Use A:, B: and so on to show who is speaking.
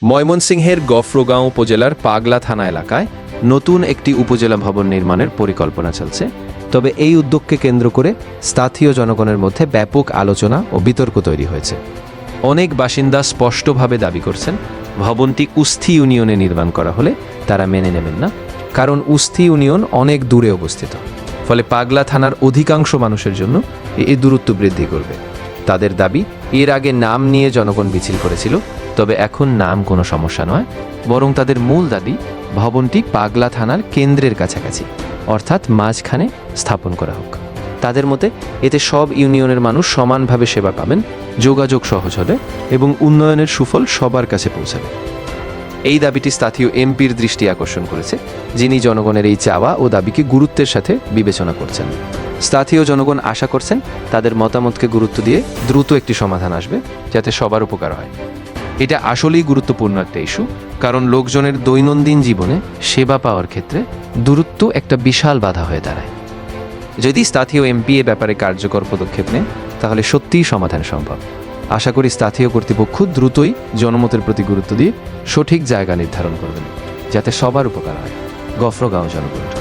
A: ময়মনসিংহের গফরগাঁও উপজেলার পাগলা থানা এলাকায় নতুন একটি উপজেলা ভবন নির্মাণের পরিকল্পনা চলছে। তবে এই উদ্যোগকে কেন্দ্র করে স্থানীয় জনগণের মধ্যে ব্যাপক আলোচনা ও বিতর্ক তৈরি হয়েছে। অনেক বাসিন্দা স্পষ্টভাবে দাবি করছেন, ভবনটি উস্থি ইউনিয়নে নির্মাণ করা হলে তারা মেনে নেবেন না, কারণ উস্থি ইউনিয়ন অনেক দূরে অবস্থিত। ফলে পাগলা থানার অধিকাংশ মানুষের জন্য এই দূরত্ব বৃদ্ধি করবে। তাদের দাবি, এর আগে নাম নিয়ে জনগণ মিছিল করেছিল, তবে এখন নাম কোনো সমস্যা নয়, বরং তাদের মূল দাবি ভবনটি পাগলা থানার কেন্দ্রের কাছাকাছি, অর্থাৎ মাঝখানে স্থাপন করা হোক। তাদের মতে এতে সব ইউনিয়নের মানুষ সমানভাবে সেবা পাবেন, যোগাযোগ সহজ হবে এবং উন্নয়নের সুফল সবার কাছে পৌঁছাবে। এই দাবিটি স্থানীয় এমপির দৃষ্টি আকর্ষণ করেছে, যিনি জনগণের এই চাওয়া ও দাবিকে গুরুত্বের সাথে বিবেচনা করছেন। স্থানীয় জনগণ আশা করছেন তাদের মতামতকে গুরুত্ব দিয়ে দ্রুত একটি সমাধান আসবে, যাতে সবার উপকার হয়। এটা আসলেই গুরুত্বপূর্ণ একটা ইস্যু, কারণ লোকজনের দৈনন্দিন জীবনে সেবা পাওয়ার ক্ষেত্রে দূরত্ব একটা বিশাল বাধা হয়ে দাঁড়ায়। যদি স্থানীয় এমপি এ ব্যাপারে কার্যকর পদক্ষেপ নেন, তাহলে সত্যিই সমাধান সম্ভব। আশা করি স্থানীয় কর্তৃপক্ষ দ্রুতই জনমতের প্রতি গুরুত্ব দিয়ে সঠিক জায়গা নির্ধারণ করবেন, যাতে সবার উপকার হয়। গফরগাঁও জনকণ্ঠ।